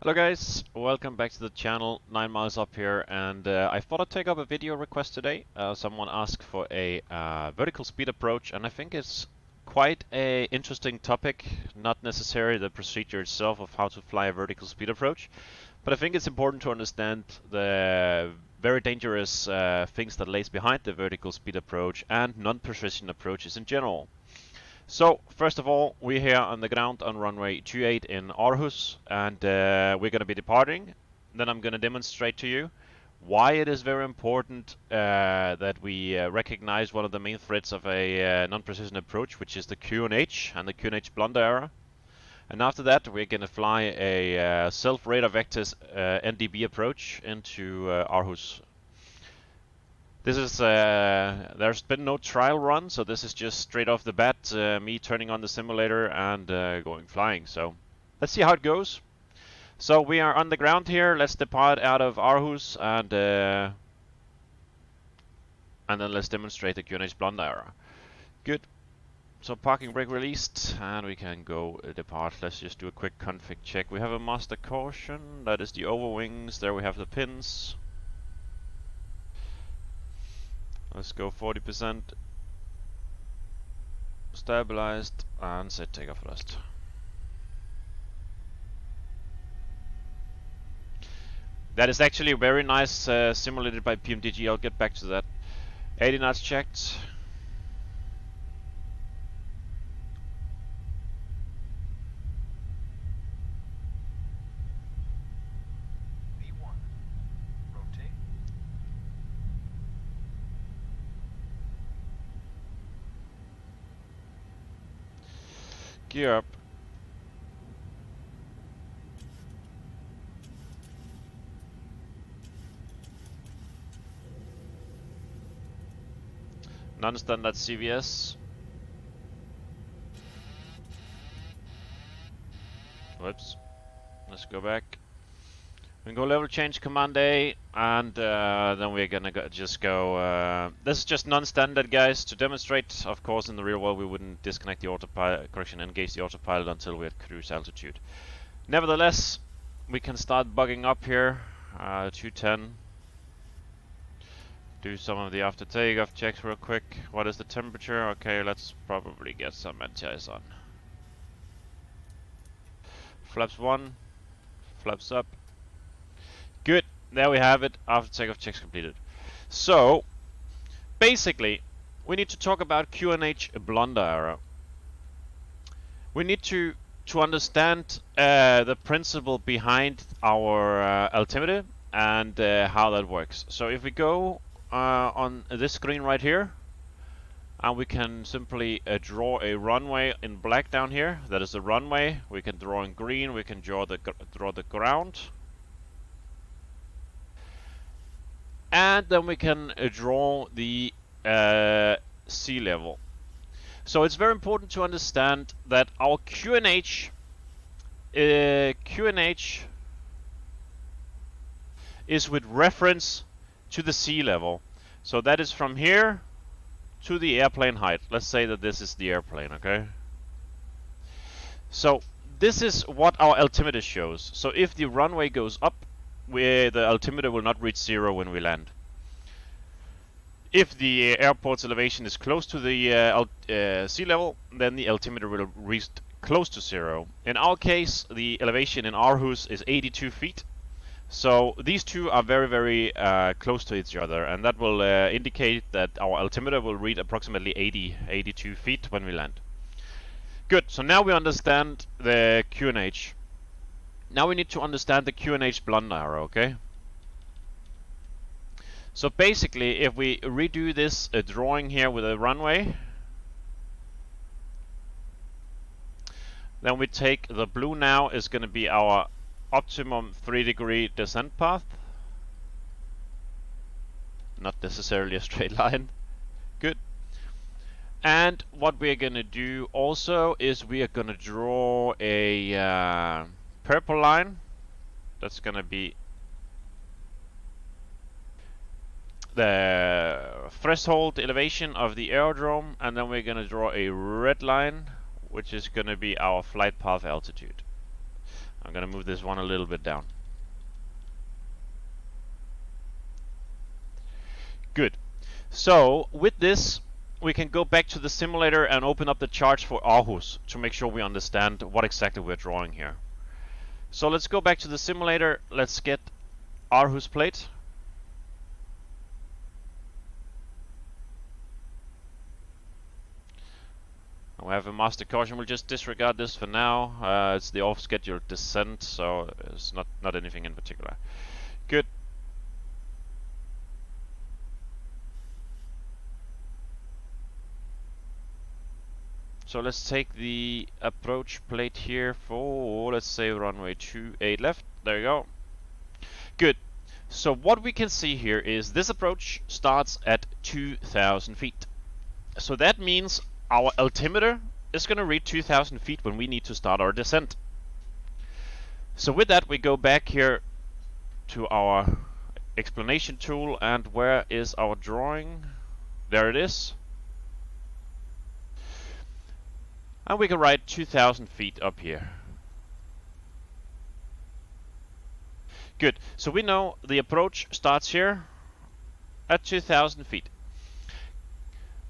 Hello guys, welcome back to the channel. 9 Miles Up here, and I thought I'd take up a video request today. Someone asked for a vertical speed approach, and I think it's quite a interesting topic. Not necessarily the procedure itself of how to fly a vertical speed approach, but I think it's important to understand the very dangerous things that lays behind the vertical speed approach and non-precision approaches in general. So, first of all, we're here on the ground on runway 28 in Aarhus, and we're going to be departing. Then I'm going to demonstrate to you why it is very important that we recognize one of the main threats of a non-precision approach, which is the QNH and the QNH Blunder Error. And after that, we're going to fly a self-radar vectors NDB approach into Aarhus. This is, there's been no trial run, so this is just straight off the bat, me turning on the simulator and going flying. So let's see how it goes. So we are on the ground here. Let's depart out of Aarhus and then let's demonstrate the QNH Blunder Error. Good. So parking brake released, and we can go depart. Let's just do a quick config check. We have a master caution. That is the overwings. There we have the pins. Let's go 40% stabilized and set takeoff thrust. That is actually very nice, simulated by PMDG. I'll get back to that. 80 knots checked. Gear up. Non-standard CVS. Whoops. Let's go back. We can go level change command A, and then we're gonna just go. This is just non-standard, guys, to demonstrate. Of course, in the real world, we wouldn't disconnect the autopilot, engage the autopilot until we're at cruise altitude. Nevertheless, we can start bugging up here. 210. Do some of the after takeoff checks real quick. What is the temperature? Okay, let's probably get some anti-ice on. Flaps 1. Flaps up. Good, there we have it, after takeoff checks completed. So, basically, we need to talk about QNH Blunder Error. We need to understand the principle behind our altimeter and how that works. So if we go on this screen right here, and we can simply draw a runway in black down here. That is the runway. We can draw in green, we can draw the ground. And then we can draw the sea level. So it's very important to understand that our QNH is with reference to the sea level. So that is from here to the airplane height. Let's say that this is the airplane, okay? So this is what our altimeter shows. So if the runway goes up, the altimeter will not reach 0 when we land. If the airport's elevation is close to the sea level, then the altimeter will reach close to 0. In our case, the elevation in Aarhus is 82 feet. So these two are very, very close to each other, and that will indicate that our altimeter will reach approximately 82 feet when we land. Good, so now we understand the QNH. Now we need to understand the QNH Blunder Error, okay? So basically, if we redo this drawing here with a runway, then we take the blue now is going to be our optimum 3-degree descent path. Not necessarily a straight line. Good. And what we're going to do also is we are going to draw a purple line. That's going to be the threshold elevation of the aerodrome, and then we're going to draw a red line, which is going to be our flight path altitude. I'm gonna move this one a little bit down. Good. So with this, we can go back to the simulator and open up the charts for Aarhus to make sure we understand what exactly we're drawing here. So let's go back to the simulator. Let's get Aarhus plate. We have a master caution. We'll just disregard this for now. It's the off-scheduled descent, so it's not anything in particular. Good. So let's take the approach plate here for, let's say, runway 28 left. There you go. Good. So what we can see here is this approach starts at 2,000 feet. So that means our altimeter is going to read 2,000 feet when we need to start our descent. So with that, we go back here to our explanation tool, and where is our drawing? There it is. And we can write 2,000 feet up here. Good. So we know the approach starts here at 2,000 feet.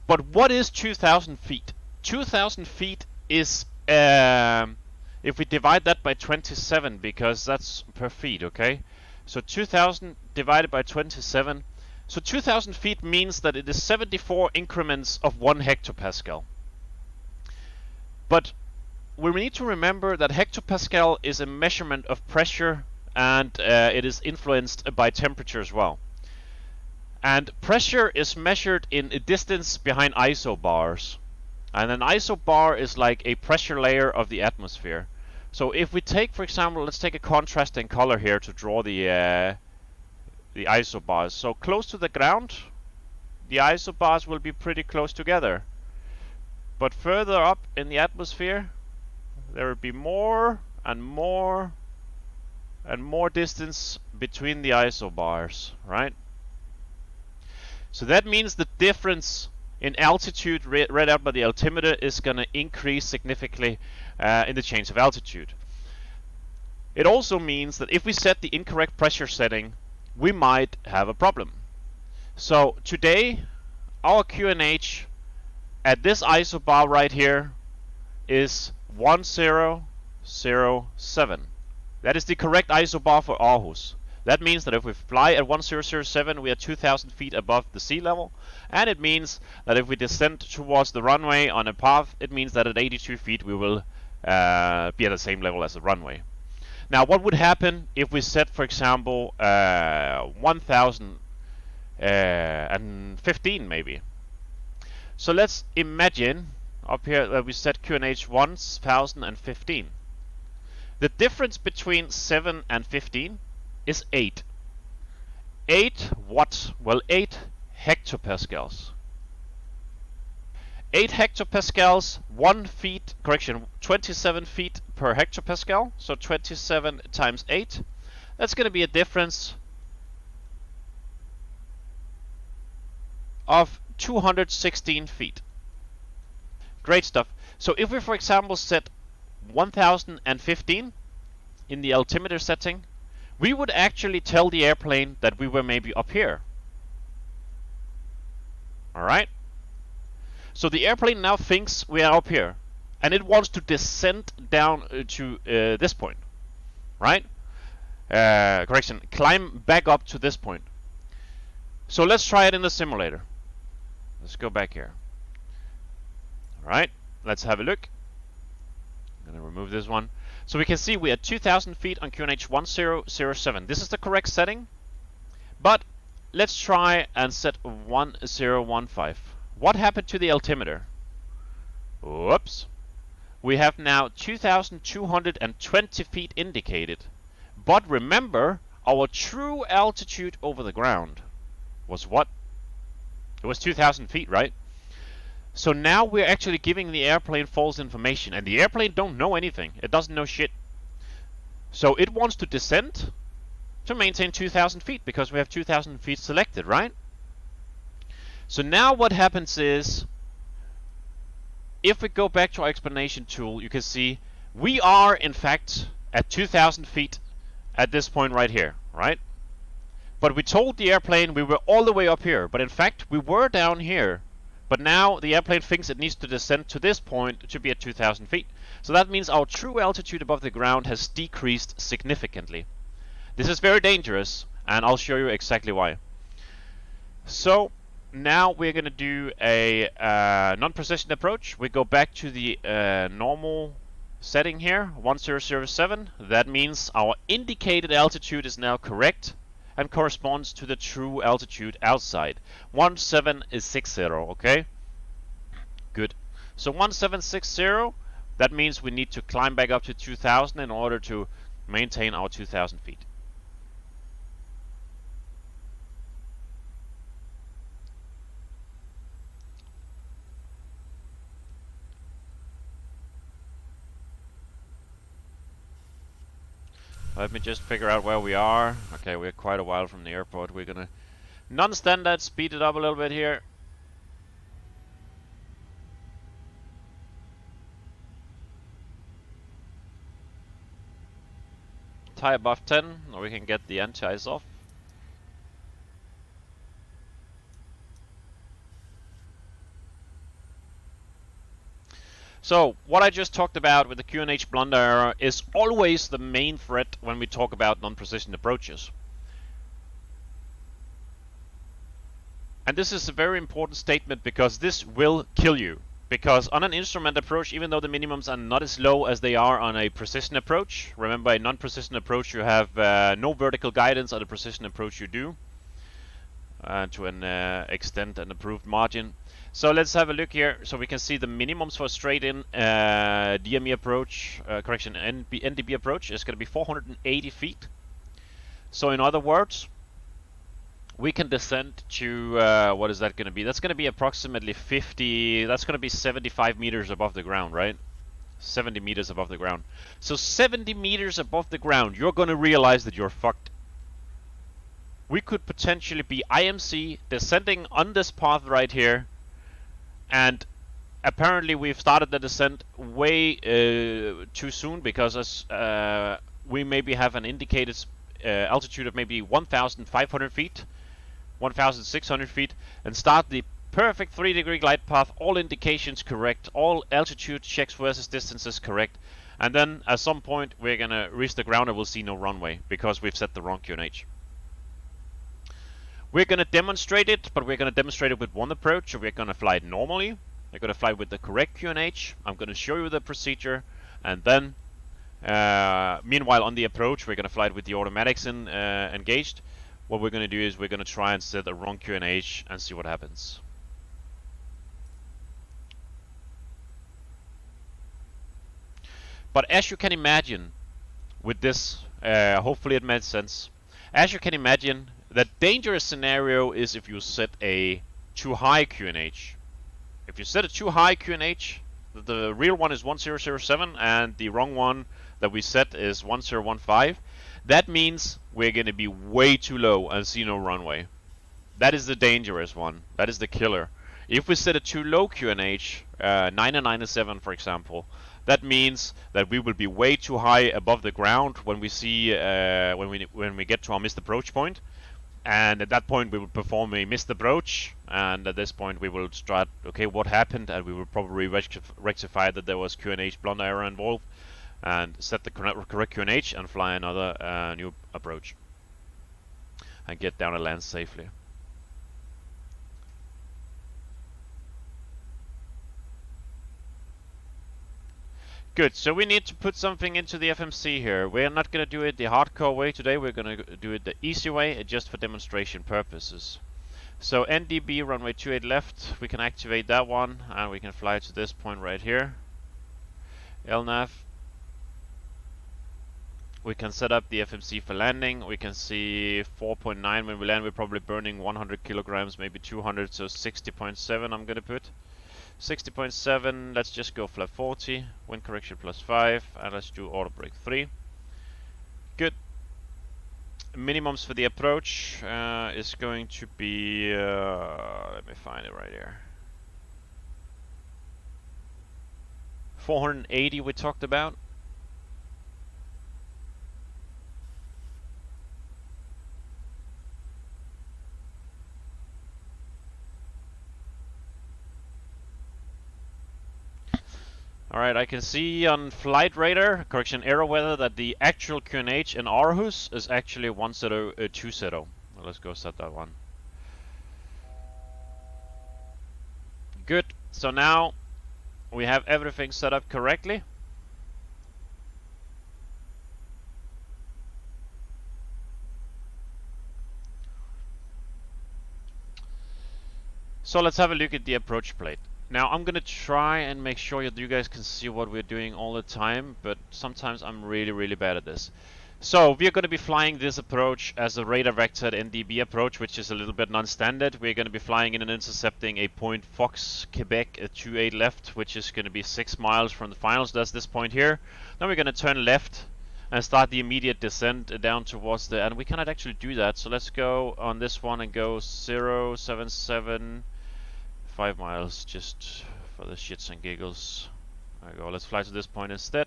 But what is 2,000 feet? 2,000 feet is, if we divide that by 27, because that's per feet, okay? So 2,000 divided by 27. So 2,000 feet means that it is 74 increments of 1 hectopascal. But we need to remember that hectopascal is a measurement of pressure, and it is influenced by temperature as well. And pressure is measured in a distance behind isobars. And an isobar is like a pressure layer of the atmosphere. So if we take, for example, let's take a contrasting color here to draw the isobars. So close to the ground, the isobars will be pretty close together. But further up in the atmosphere, there will be more and more and more distance between the isobars, right? So that means the difference in altitude read out by the altimeter is going to increase significantly in the change of altitude. It also means that if we set the incorrect pressure setting, we might have a problem. So today, our QNH at this isobar right here is 1007. That is the correct isobar for Aarhus. That means that if we fly at 1007, we are 2,000 feet above the sea level. And it means that if we descend towards the runway on a path, it means that at 82 feet we will be at the same level as the runway. Now, what would happen if we set, for example, 1015 maybe? So let's imagine up here that we set QNH 1015. The difference between 7 and 15 is 8. 8 what? Well, 8 hectopascals. 8 hectopascals, 27 feet per hectopascal. So 27 times 8. That's going to be a difference of 216 feet. Great stuff. So if we, for example, set 1015 in the altimeter setting, we would actually tell the airplane that we were maybe up here. Alright? So the airplane now thinks we are up here, and it wants to descend down to this point. Right? Correction, climb back up to this point. So let's try it in the simulator. Let's go back here. Alright, let's have a look. I'm going to remove this one. So we can see we are 2,000 feet on QNH 1007. This is the correct setting. But let's try and set 1015. What happened to the altimeter? Whoops. We have now 2,220 feet indicated. But remember, our true altitude over the ground was what? It was 2,000 feet, right? So now we're actually giving the airplane false information, and the airplane don't know anything. It doesn't know shit. So it wants to descend to maintain 2,000 feet because we have 2,000 feet selected, right? So now what happens is, if we go back to our explanation tool, you can see we are in fact at 2,000 feet at this point right here, right? But we told the airplane we were all the way up here, but in fact we were down here. But now the airplane thinks it needs to descend to this point to be at 2,000 feet. So that means our true altitude above the ground has decreased significantly. This is very dangerous, and I'll show you exactly why. So now we're going to do a non-precision approach. We go back to the normal setting here, 1007. That means our indicated altitude is now correct and corresponds to the true altitude outside. 1760, okay? Good. So 1760, that means we need to climb back up to 2000 in order to maintain our 2000 feet. Let me just figure out where we are. Okay, we're quite a while from the airport. We're gonna non-standard speed it up a little bit here. Tie above 10, or we can get the anti-ice off. So, what I just talked about with the QNH Blunder Error is always the main threat when we talk about non-precision approaches. And this is a very important statement because this will kill you. Because on an instrument approach, even though the minimums are not as low as they are on a precision approach, remember a non-precision approach you have no vertical guidance, on a precision approach you do, to an extent and approved margin. So let's have a look here. So we can see the minimums for a straight-in DME approach, NDB approach is going to be 480 feet. So in other words, we can descend to, what is that going to be? That's going to be approximately 50, that's going to be 75 meters above the ground, right? 70 meters above the ground. So 70 meters above the ground, you're going to realize that you're fucked. We could potentially be IMC descending on this path right here, and apparently we've started the descent way too soon, because we maybe have an indicated altitude of maybe 1,500 feet, 1,600 feet, and start the perfect 3-degree glide path, all indications correct, all altitude checks versus distances correct, and then at some point we're gonna reach the ground and we'll see no runway because we've set the wrong QNH. We're going to demonstrate it, but we're going to demonstrate it with one approach. So we're going to fly it normally. We're going to fly with the correct QNH. I'm going to show you the procedure, and then meanwhile on the approach we're going to fly it with the automatics engaged. What we're going to do is we're going to try and set the wrong QNH and see what happens. But as you can imagine with this, hopefully it made sense. As you can imagine, the dangerous scenario is if you set a too high QNH. If you set a too high QNH, the real one is 1007 and the wrong one that we set is 1015. That means we're going to be way too low and see no runway. That is the dangerous one. That is the killer. If we set a too low QNH, 997 for example, that means that we will be way too high above the ground when we see when we get to our missed approach point. And at that point we will perform a missed approach, and at this point we will start, okay, what happened, and we will probably rectify that there was QNH Blunder Error involved, and set the correct QNH and fly another new approach and get down and land safely. Good, so we need to put something into the FMC here. We're not going to do it the hardcore way today, we're going to do it the easy way, just for demonstration purposes. So NDB runway 28 left, we can activate that one, and we can fly to this point right here. LNAV. We can set up the FMC for landing. We can see 4.9 when we land. We're probably burning 100 kilograms, maybe 200, so 60.7 I'm going to put. 60.7, let's just go flat 40, wind correction +5, and let's do auto brake 3. Good. Minimums for the approach is going to be, let me find it right here. 480 we talked about. Alright, I can see on flight radar, correction error weather, that the actual QNH in Aarhus is actually 1020. Well, let's go set that one. Good. So now we have everything set up correctly. So let's have a look at the approach plate. Now I'm gonna try and make sure that you guys can see what we're doing all the time, but sometimes I'm really bad at this. So we're going to be flying this approach as a radar vectored NDB approach, which is a little bit non-standard. We're going to be flying in and intercepting a point Fox, Quebec, at 28 left, which is going to be 6 miles from the finals. That's this point here. Then we're going to turn left and start the immediate descent down towards the, and we cannot actually do that. So let's go on this one and go 077, 5 miles, just for the shits and giggles. There we go. Let's fly to this point instead.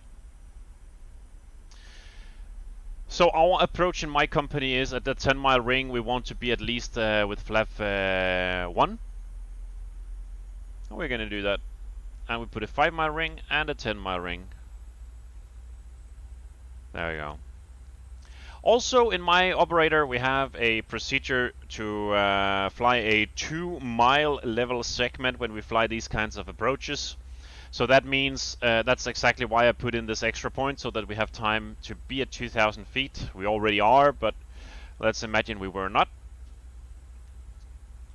So our approach in my company is at the 10-mile ring we want to be at least with flap 1. And we're going to do that. And we put a 5-mile ring and a 10-mile ring. There we go. Also in my operator we have a procedure to fly a 2-mile level segment when we fly these kinds of approaches. So that means that's exactly why I put in this extra point, so that we have time to be at 2,000 feet. We already are, but let's imagine we were not.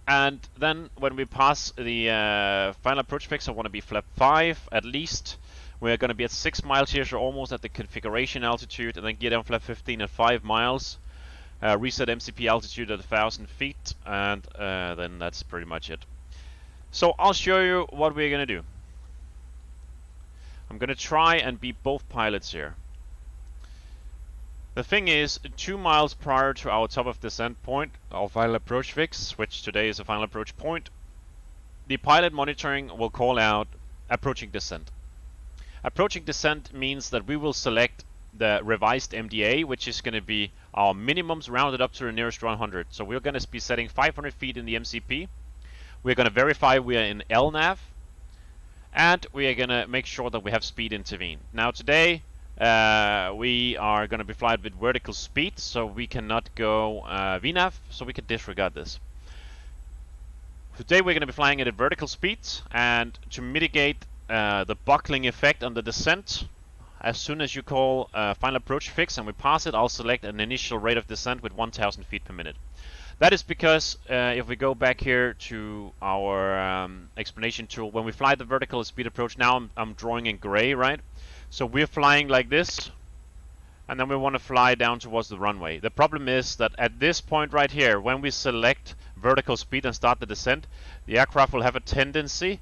And then when we pass the final approach fix, I want to be flap 5 at least. We're going to be at 6 miles here, so almost at the configuration altitude, and then get on flap 15 at 5 miles. Reset MCP altitude at 1,000 feet, and then that's pretty much it. So I'll show you what we're going to do. I'm going to try and be both pilots here. The thing is, 2 miles prior to our top of descent point, our final approach fix, which today is a final approach point, the pilot monitoring will call out approaching descent. Approaching descent means that we will select the revised MDA, which is going to be our minimums rounded up to the nearest 100. So we're going to be setting 500 feet in the MCP. We're going to verify we are in LNAV. And we are going to make sure that we have speed intervene. Now today we are going to be flying with vertical speed, so we cannot go VNAV, so we can disregard this. Today we're going to be flying at a vertical speed, and to mitigate the buckling effect on the descent, as soon as you call final approach fix and we pass it, I'll select an initial rate of descent with 1,000 feet per minute. That is because if we go back here to our explanation tool, when we fly the vertical speed approach, now I'm drawing in gray, right? So we're flying like this, and then we want to fly down towards the runway. The problem is that at this point right here, when we select vertical speed and start the descent, the aircraft will have a tendency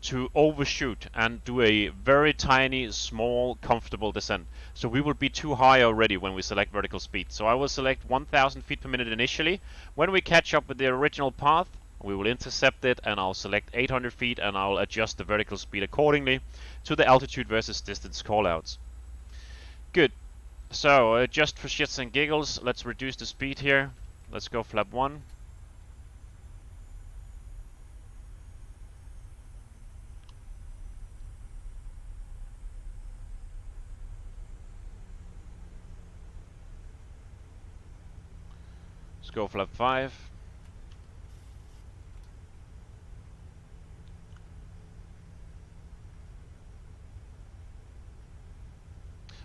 to overshoot and do a very tiny, small, comfortable descent. So we will be too high already when we select vertical speed. So I will select 1,000 feet per minute initially. When we catch up with the original path, we will intercept it, and I'll select 800 feet and I'll adjust the vertical speed accordingly to the altitude versus distance callouts. Good. So just for shits and giggles, let's reduce the speed here. Let's go flap 1. Let's go flap 5.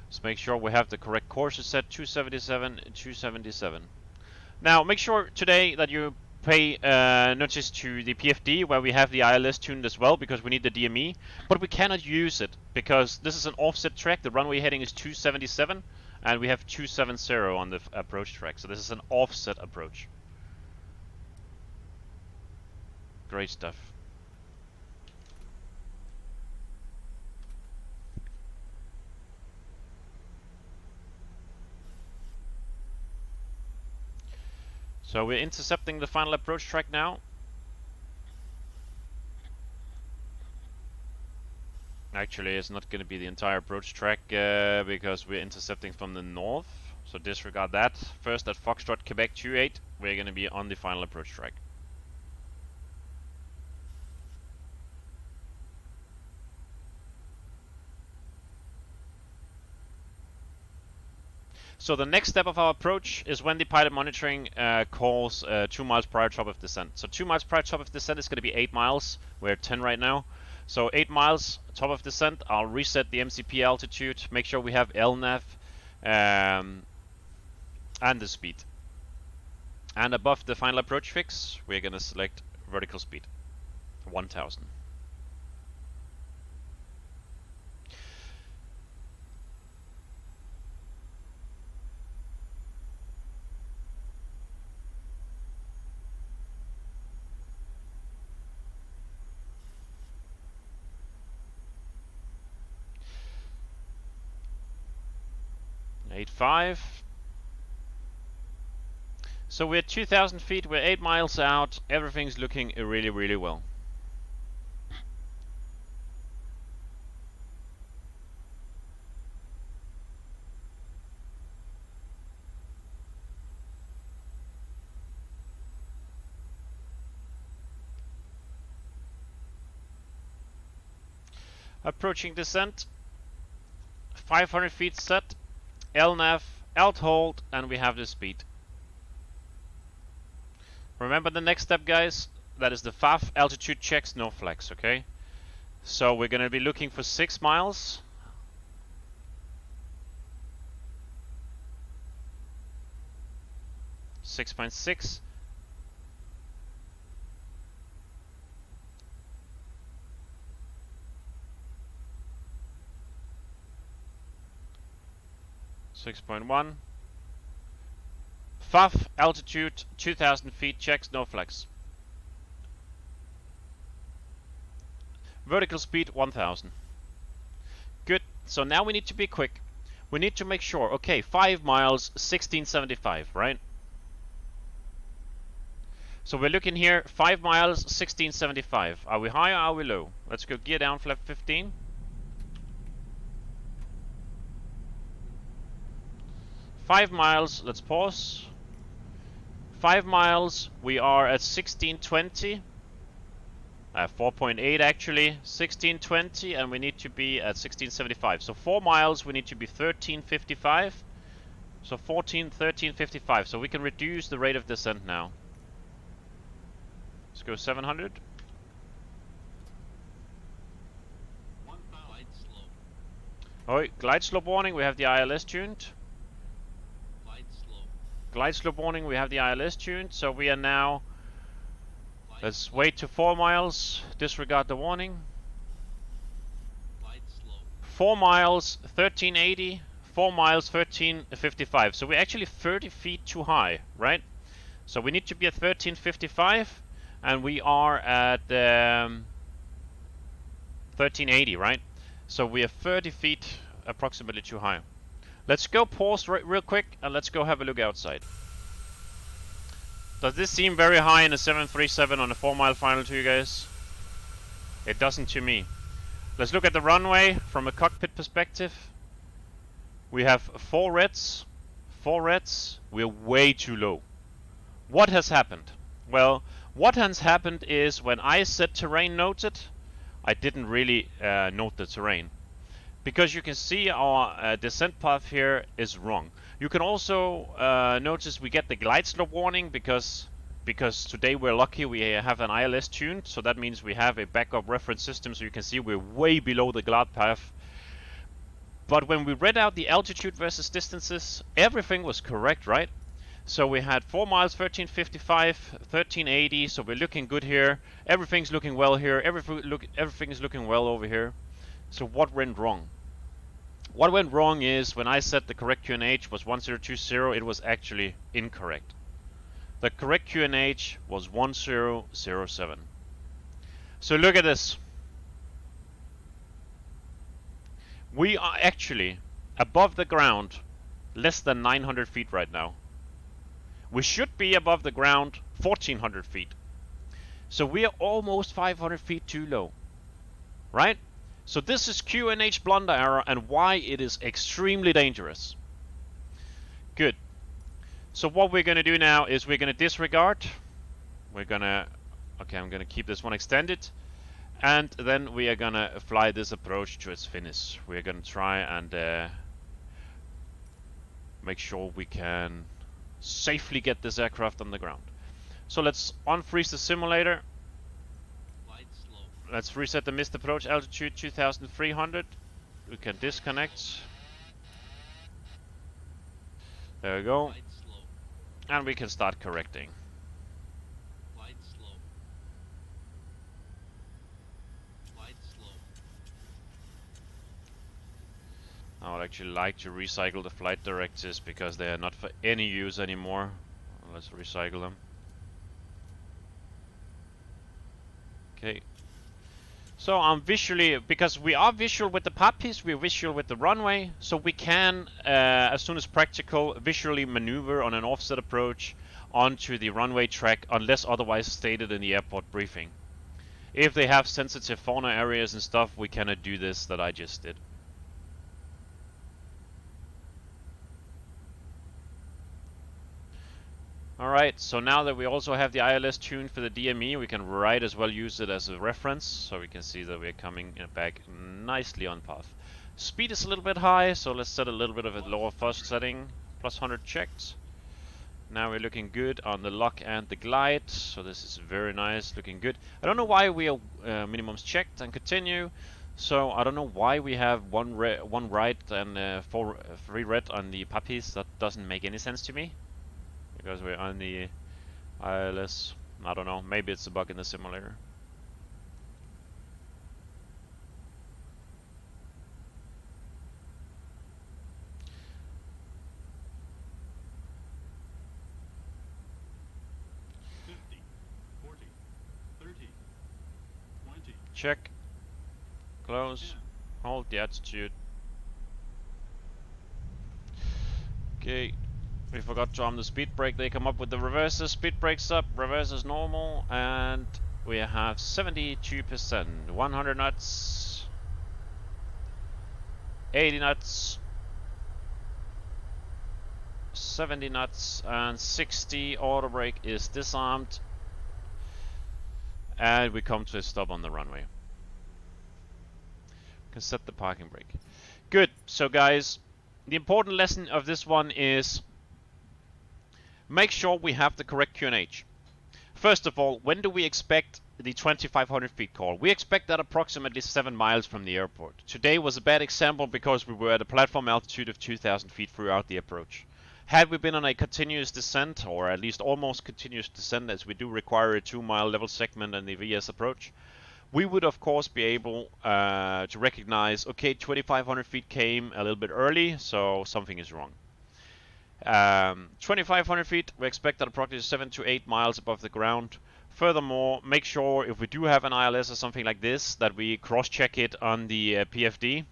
Let's make sure we have the correct courses set, 277 and 277. Now make sure today that you pay notice to the PFD where we have the ILS tuned as well, because we need the DME, but we cannot use it because this is an offset track. The runway heading is 277 and we have 270 on the approach track, so this is an offset approach. Great stuff. So we're intercepting the final approach track now. Actually, it's not going to be the entire approach track because we're intercepting from the north. So disregard that. First at Foxtrot Quebec 28, we're going to be on the final approach track. So the next step of our approach is when the pilot monitoring calls 2 miles prior top of descent. So 2 miles prior top of descent is going to be 8 miles. We're at 10 right now. So 8 miles top of descent, I'll reset the MCP altitude, make sure we have LNAV and the speed. And above the final approach fix, we're going to select vertical speed, 1000. Eight 5. So we're 2,000 feet, we're 8 miles out, everything's looking really, really well. Approaching descent, 500 feet set, LNAV, alt hold, and we have the speed. Remember the next step, guys, that is the FAF altitude checks, no flex, okay? So we're going to be looking for 6 miles. .6. .1. FAF altitude 2,000 feet checks, no flex. Vertical speed 1000. Good. So now we need to be quick. We need to make sure, okay, 5 miles 1675, right? So we're looking here, 5 miles 1675. Are we high or are we low? Let's go gear down, flap 15. Five miles, let's pause. 5 miles, we are at 1620. 4.8 actually, 1620, and we need to be at 1675. So 4 miles, we need to be 1355. So 1355. So we can reduce the rate of descent now. Let's go 700. Alright, glide slope warning, we have the ILS tuned. Glide slope warning, we have the ILS tuned, so we are now, let's wait to 4 miles, disregard the warning. 4 miles, 1380, 4 miles, 1355, so we're actually 30 feet too high, right? So we need to be at 1355, and we are at 1380, right? So we are 30 feet approximately too high. Let's go pause real quick and let's go have a look outside. Does this seem very high in a 737 on a 4 mile final to you guys? It doesn't to me. Let's look at the runway from a cockpit perspective. We have 4 reds. 4 reds. We're way too low. What has happened? Well, what has happened is when I set terrain noted, I didn't really note the terrain. Because you can see our descent path here is wrong. You can also notice we get the glide slope warning because today we're lucky we have an ILS tuned, so that means we have a backup reference system, so you can see we're way below the glide path. But when we read out the altitude versus distances, everything was correct, right? So we had 4 miles 1355, 1380, so we're looking good here. Everything's looking well here. Everything is looking well over here. So what went wrong? What went wrong is when I said the correct QNH was 1020, it was actually incorrect. The correct QNH was 1007. So look at this. We are actually above the ground less than 900 feet right now. We should be above the ground 1400 feet. So we are almost 500 feet too low, right? So this is QNH Blunder Error and why it is extremely dangerous. Good. So what we're going to do now is we're going to disregard. We're going to, okay, I'm going to keep this one extended. And then we are going to fly this approach to its finish. We're going to try and make sure we can safely get this aircraft on the ground. So let's unfreeze the simulator. Let's reset the missed approach altitude 2300. We can disconnect. There we go. And we can start correcting. I would actually like to recycle the flight directives because they are not for any use anymore. Let's recycle them. Okay. So I'm visually, because we are visual with the puppies, we're visual with the runway, so we can, as soon as practical, visually maneuver on an offset approach onto the runway track unless otherwise stated in the airport briefing. If they have sensitive fauna areas and stuff, we cannot do this that I just did. Alright, so now that we also have the ILS tuned for the DME, we can right as well use it as a reference, so we can see that we're coming back nicely on path. Speed is a little bit high, so let's set a little bit of a lower thrust setting, plus 100 checked. Now we're looking good on the lock and the glide, so this is very nice, looking good. I don't know why we are minimums checked and continue, so I don't know why we have one right and 3 red on the puppies. That doesn't make any sense to me. Because we're on the ILS. I don't know, maybe it's a bug in the simulator. Check. Close. Hold the attitude. Okay. We forgot to arm the speed brake. They come up with the reverses. Speed brakes up, reverses normal, and we have 72%. 100 knots, 80 knots, 70 knots, and 60. Auto brake is disarmed, and we come to a stop on the runway. We can set the parking brake. Good. So guys, the important lesson of this one is make sure we have the correct QNH. First of all, when do we expect the 2500 feet call? We expect that approximately 7 miles from the airport. Today was a bad example because we were at a platform altitude of 2000 feet throughout the approach. Had we been on a continuous descent, or at least almost continuous descent, as we do require a 2-mile level segment in the VS approach, we would of course be able to recognize, okay, 2500 feet came a little bit early, so something is wrong. 2500 feet, we expect that approximately 7 to 8 miles above the ground. Furthermore, make sure if we do have an ILS or something like this, that we cross-check it on the PFD.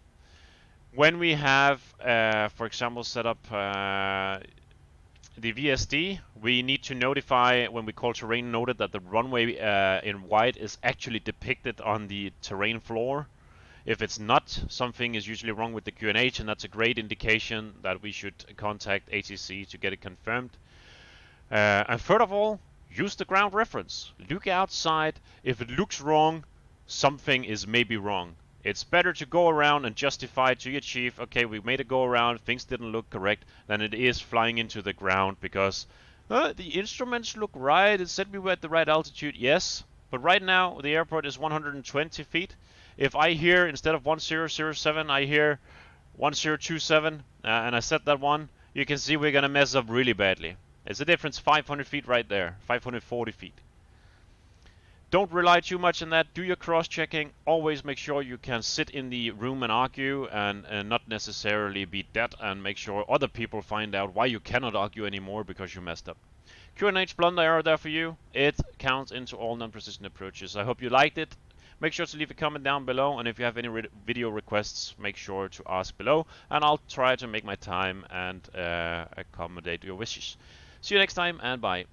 When we have, for example, set up the VSD, we need to notify when we call terrain noted that the runway in white is actually depicted on the terrain floor. If it's not, something is usually wrong with the QNH, and that's a great indication that we should contact ATC to get it confirmed. And third of all, use the ground reference. Look outside. If it looks wrong, something is maybe wrong. It's better to go around and justify to your chief, okay, we made a go around, things didn't look correct, than it is flying into the ground because the instruments look right, it said we were at the right altitude, yes, but right now the airport is 120 feet. If I hear, instead of 1007, I hear 1027, and I set that one, you can see we're going to mess up really badly. It's a difference 500 feet right there, 540 feet. Don't rely too much on that. Do your cross-checking. Always make sure you can sit in the room and argue and not necessarily be dead, and make sure other people find out why you cannot argue anymore because you messed up. QNH Blunder Error there for you. It counts into all non-precision approaches. I hope you liked it. Make sure to leave a comment down below, and if you have any video requests, make sure to ask below, and I'll try to make my time and accommodate your wishes. See you next time, and bye.